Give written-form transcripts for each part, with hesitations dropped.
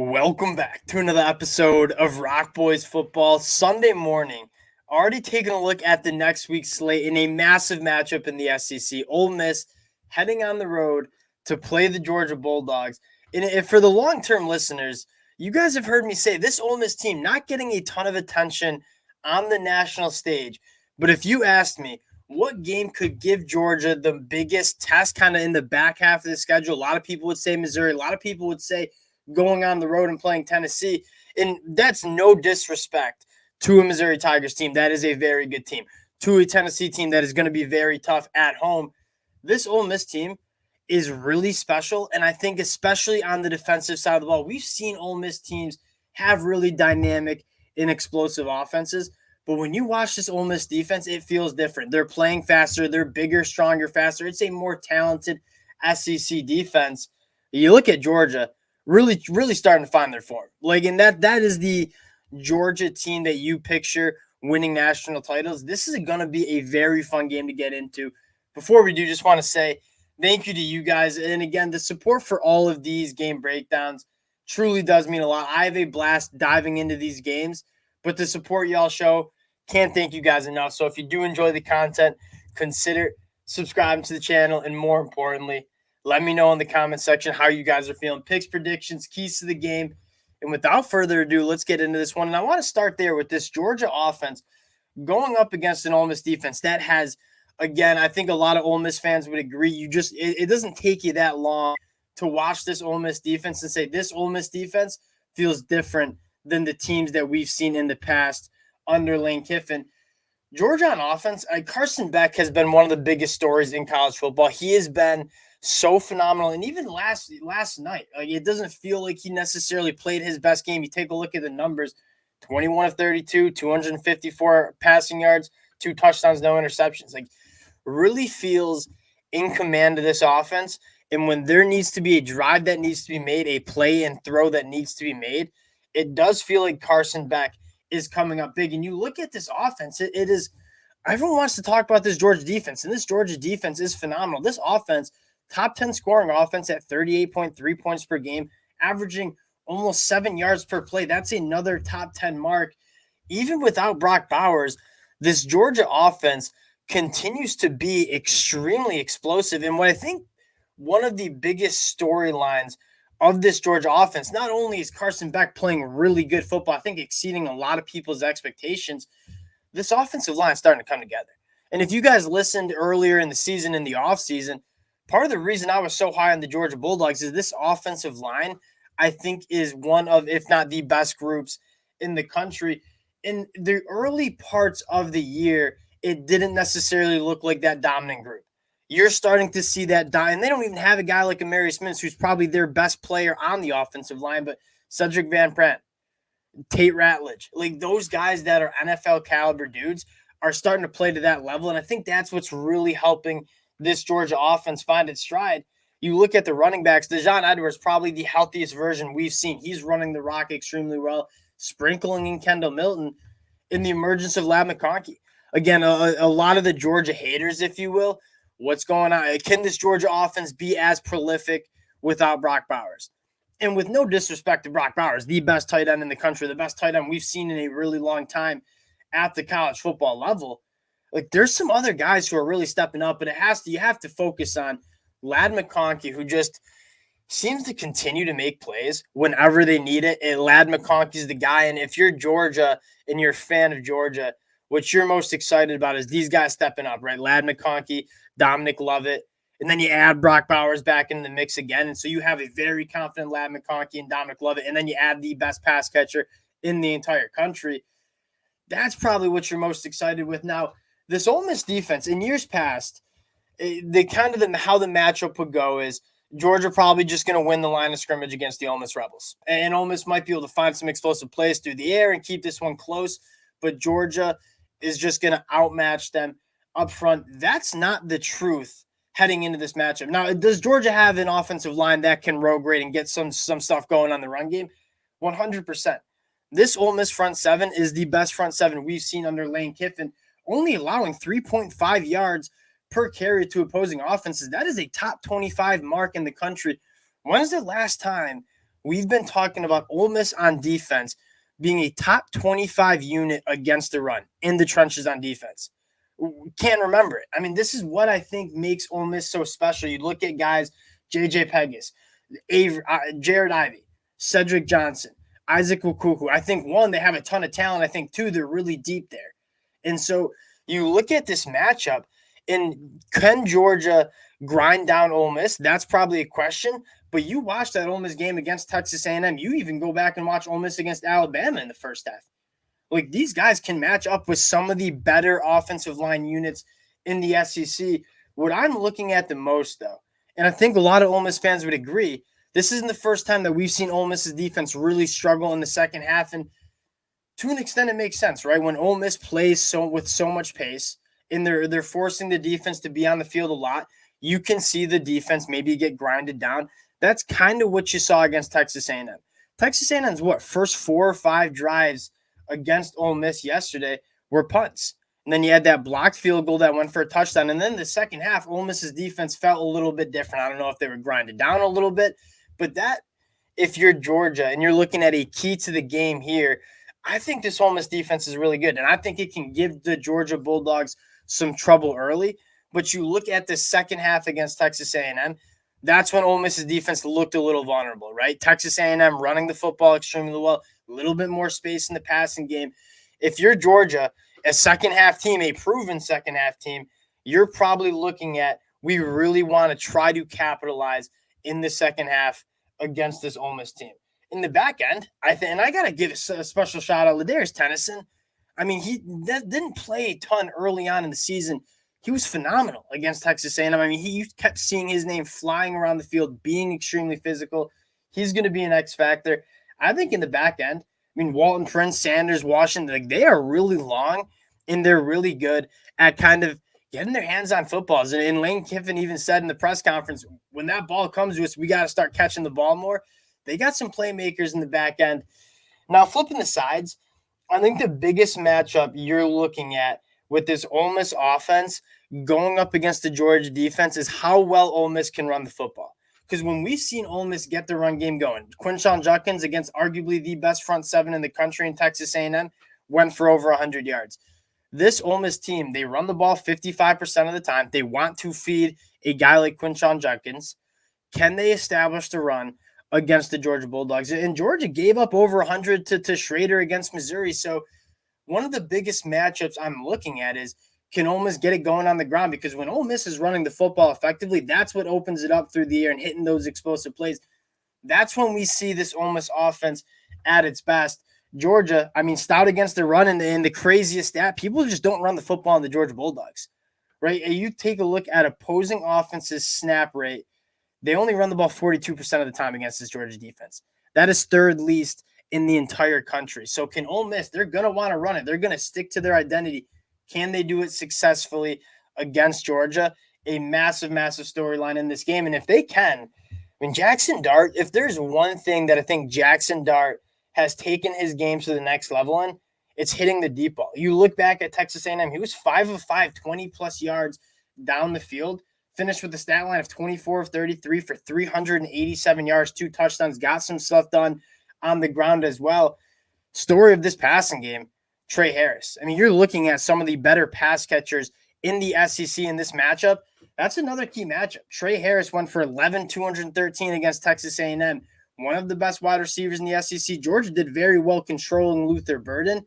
Welcome back to another episode of Rock Boys Football Sunday morning. Already taking a look at the next week's slate in a massive matchup in the SEC. Ole Miss heading on the road to play the Georgia Bulldogs. And if for the long-term listeners, you guys have heard me say this Ole Miss team not getting a ton of attention on the national stage. But if you asked me what game could give Georgia the biggest test kind of in the back half of the schedule, a lot of people would say Missouri. A lot of people would say going on the road and playing Tennessee. And that's no disrespect to a Missouri Tigers team. That is a very good team. To a Tennessee team that is going to be very tough at home. This Ole Miss team is really special. And I think especially on the defensive side of the ball, we've seen Ole Miss teams have really dynamic and explosive offenses. But when you watch this Ole Miss defense, it feels different. They're playing faster. They're bigger, stronger, faster. It's a more talented SEC defense. You look at Georgia, really starting to find their form. And that is the Georgia team that you picture winning national titles. This is going to be a very fun game to get into. Before we do, just want to say thank you to you guys. And again, the support for all of these game breakdowns truly does mean a lot. I have a blast diving into these games, but the support y'all show, can't thank you guys enough. So if you do enjoy the content, consider subscribing to the channel. And more importantly, let me know in the comment section how you guys are feeling. Picks, predictions, keys to the game. And without further ado, let's get into this one. And I want to start there with this Georgia offense going up against an Ole Miss defense that has, again, I think a lot of Ole Miss fans would agree, it doesn't take you that long to watch this Ole Miss defense and say this Ole Miss defense feels different than the teams that we've seen in the past under Lane Kiffin. Georgia on offense, Carson Beck has been one of the biggest stories in college football. He has been so phenomenal. And even last night, it doesn't feel like he necessarily played his best game. You take a look at the numbers, 21 of 32, 254 passing yards, 2 touchdowns, no interceptions. Really feels in command of this offense. And when there needs to be a drive that needs to be made, a play and throw that needs to be made, it does feel like Carson Beck is coming up big. And you look at this offense, it is – everyone wants to talk about this Georgia defense, and this Georgia defense is phenomenal. This offense – top 10 scoring offense at 38.3 points per game, averaging almost 7 yards per play. That's another top 10 mark. Even without Brock Bowers, this Georgia offense continues to be extremely explosive. And what I think one of the biggest storylines of this Georgia offense, not only is Carson Beck playing really good football, I think exceeding a lot of people's expectations, this offensive line is starting to come together. And if you guys listened earlier in the season, in the offseason, part of the reason I was so high on the Georgia Bulldogs is this offensive line, I think, is one of, if not the best groups in the country. In the early parts of the year, it didn't necessarily look like that dominant group. You're starting to see that and they don't even have a guy like Amarius Mims, who's probably their best player on the offensive line, but Cedric Van Pran, Tate Ratledge, those guys that are NFL caliber dudes are starting to play to that level. And I think that's what's really helping this Georgia offense find its stride. You look at the running backs, Dejon Edwards, probably the healthiest version we've seen. He's running the rock extremely well, sprinkling in Kendall Milton in the emergence of Ladd McConkey. Again, a lot of the Georgia haters, if you will, what's going on? Can this Georgia offense be as prolific without Brock Bowers? And with no disrespect to Brock Bowers, the best tight end in the country, the best tight end we've seen in a really long time at the college football level, there's some other guys who are really stepping up, but you have to focus on Ladd McConkey, who just seems to continue to make plays whenever they need it. And Ladd McConkey's the guy. And if you're Georgia and you're a fan of Georgia, what you're most excited about is these guys stepping up, right? Ladd McConkey, Dominic Lovett, and then you add Brock Bowers back in the mix again. And so you have a very confident Ladd McConkey and Dominic Lovett, and then you add the best pass catcher in the entire country. That's probably what you're most excited with. Now, this Ole Miss defense, in years past, how the matchup would go is Georgia probably just going to win the line of scrimmage against the Ole Miss Rebels. And Ole Miss might be able to find some explosive plays through the air and keep this one close, but Georgia is just going to outmatch them up front. That's not the truth heading into this matchup. Now, does Georgia have an offensive line that can road grade and get some stuff going on the run game? 100%. This Ole Miss front seven is the best front seven we've seen under Lane Kiffin, only allowing 3.5 yards per carry to opposing offenses. That is a top 25 mark in the country. When is the last time we've been talking about Ole Miss on defense being a top 25 unit against the run in the trenches on defense. Can't remember it. I mean, this is what I think makes Ole Miss so special. You look at guys, J.J. Pegas, Jared Ivey, Cedric Johnson, Isaac Wukuku. I think, one, they have a ton of talent. I think, two, they're really deep there. And so you look at this matchup, and can Georgia grind down Ole Miss? That's probably a question. But you watch that Ole Miss game against Texas A&M. You even go back and watch Ole Miss against Alabama in the first half. Like, these guys can match up with some of the better offensive line units in the SEC. What I'm looking at the most, though, and I think a lot of Ole Miss fans would agree, this isn't the first time that we've seen Ole Miss's defense really struggle in the second half. And to an extent, it makes sense, right? When Ole Miss plays with so much pace and they're forcing the defense to be on the field a lot, you can see the defense maybe get grinded down. That's kind of what you saw against Texas A&M. Texas A&M's first 4 or 5 drives against Ole Miss yesterday were punts. And then you had that blocked field goal that went for a touchdown. And then the second half, Ole Miss's defense felt a little bit different. I don't know if they were grinded down a little bit, but that, if you're Georgia and you're looking at a key to the game here, I think this Ole Miss defense is really good. And I think it can give the Georgia Bulldogs some trouble early. But you look at the second half against Texas A&M, that's when Ole Miss's defense looked a little vulnerable, right? Texas A&M running the football extremely well, a little bit more space in the passing game. If you're Georgia, a second half team, a proven second half team, you're probably looking at, we really want to try to capitalize in the second half against this Ole Miss team. In the back end, and I got to give a special shout out to Ladarius Tennyson. I mean, he didn't play a ton early on in the season. He was phenomenal against Texas A&M. I mean, you kept seeing his name flying around the field, being extremely physical. He's going to be an X factor. I think in the back end, I mean, Walton Prince, Sanders, Washington, like, they are really long and they're really good at kind of getting their hands on footballs. And Lane Kiffin even said in the press conference, when that ball comes to us, we got to start catching the ball more. They got some playmakers in the back end. Now, flipping the sides, I think the biggest matchup you're looking at with this Ole Miss offense going up against the Georgia defense is how well Ole Miss can run the football. Because when we've seen Ole Miss get the run game going, Quinshon Judkins against arguably the best front seven in the country in Texas A&M went for over 100 yards. This Ole Miss team, they run the ball 55% of the time. They want to feed a guy like Quinshon Judkins. Can they establish the run against the Georgia Bulldogs? And Georgia gave up over 100 to Schrader against Missouri. So one of the biggest matchups I'm looking at is, can Ole Miss get it going on the ground? Because when Ole Miss is running the football effectively, that's what opens it up through the air and hitting those explosive plays. That's when we see this Ole Miss offense at its best. Georgia, I mean, stout against the run, and the craziest stat, people just don't run the football in the Georgia Bulldogs, right? And you take a look at opposing offenses' snap rate. They only run the ball 42% of the time against this Georgia defense. That is third least in the entire country. So can Ole Miss, they're going to want to run it. They're going to stick to their identity. Can they do it successfully against Georgia? A massive, massive storyline in this game. And if they can, I mean, Jackson Dart, if there's one thing that I think Jackson Dart has taken his game to the next level in, it's hitting the deep ball. You look back at Texas A&M, he was 5 of 5, 20-plus yards down the field, finished with a stat line of 24 of 33 for 387 yards, 2 touchdowns, got some stuff done on the ground as well. Story of this passing game, Trey Harris. I mean, you're looking at some of the better pass catchers in the SEC in this matchup. That's another key matchup. Trey Harris went for 213 against Texas A&M, one of the best wide receivers in the SEC. Georgia did very well controlling Luther Burden.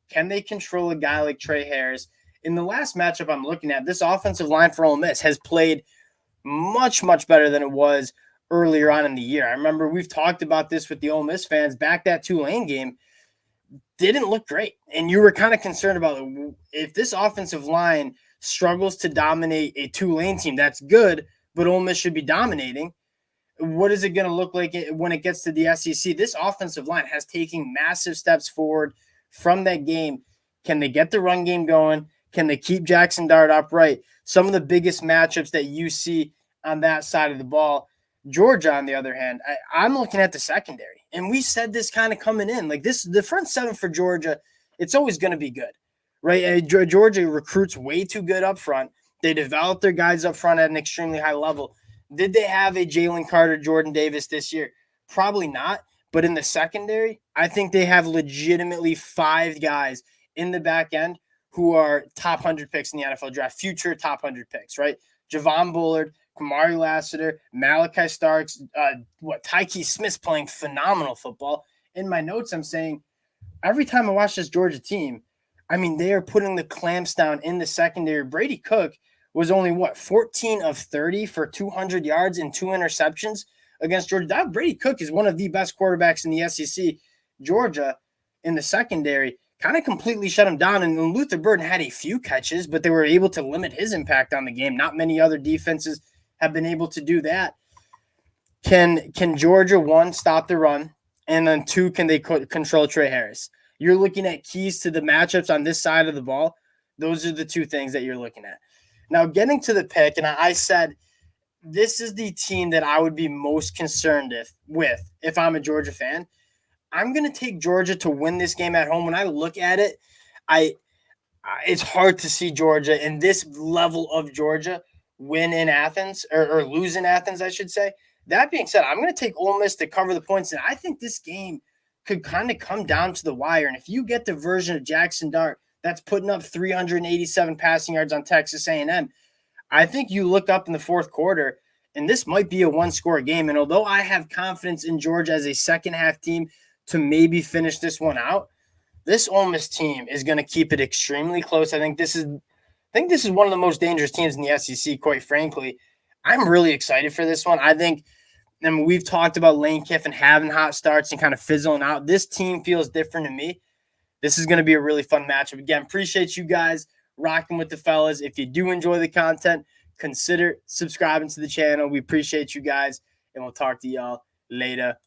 Can they control a guy like Trey Harris? In the last matchup I'm looking at, this offensive line for Ole Miss has played much, much better than it was earlier on in the year. I remember we've talked about this with the Ole Miss fans back. That Tulane game didn't look great. And you were kind of concerned about if this offensive line struggles to dominate a Tulane team, that's good, but Ole Miss should be dominating. What is it going to look like when it gets to the SEC? This offensive line has taken massive steps forward from that game. Can they get the run game going? Can they keep Jackson Dart upright? Some of the biggest matchups that you see on that side of the ball. Georgia, on the other hand, I'm looking at the secondary. And we said this kind of coming in. Like this, the front seven for Georgia, it's always going to be good, right? Georgia recruits way too good up front. They develop their guys up front at an extremely high level. Did they have a Jalen Carter, Jordan Davis this year? Probably not. But in the secondary, I think they have legitimately 5 guys in the back end who are top 100 picks in the NFL draft, future top 100 picks, right? Javon Bullard, Kamari Lassiter, Malachi Starks, Tyke Smith's playing phenomenal football. In my notes, I'm saying every time I watch this Georgia team, I mean, they are putting the clamps down in the secondary. Brady Cook was only 14 of 30 for 200 yards and 2 interceptions against Georgia. That Brady Cook is one of the best quarterbacks in the SEC. Georgia in the secondary kind of completely shut him down. And Luther Burden had a few catches, but they were able to limit his impact on the game. Not many other defenses have been able to do that. Can Georgia, one, stop the run? And then two, can they control Trey Harris? You're looking at keys to the matchups on this side of the ball. Those are the two things that you're looking at. Now, getting to the pick, and I said this is the team that I would be most concerned with if I'm a Georgia fan. I'm going to take Georgia to win this game at home. When I look at it, it's hard to see Georgia in this level of Georgia win in Athens or lose in Athens, I should say. That being said, I'm going to take Ole Miss to cover the points, and I think this game could kind of come down to the wire. And if you get the version of Jackson Dart that's putting up 387 passing yards on Texas A&M, I think you look up in the fourth quarter, and this might be a one-score game. And although I have confidence in Georgia as a second-half team to maybe finish this one out, this Ole Miss team is going to keep it extremely close. I think this is one of the most dangerous teams in the SEC, quite frankly. I'm really excited for this one. I mean, we've talked about Lane Kiffin having hot starts and kind of fizzling out. This team feels different to me. This is going to be a really fun matchup. Again, appreciate you guys rocking with the fellas. If you do enjoy the content, consider subscribing to the channel. We appreciate you guys, and we'll talk to y'all later.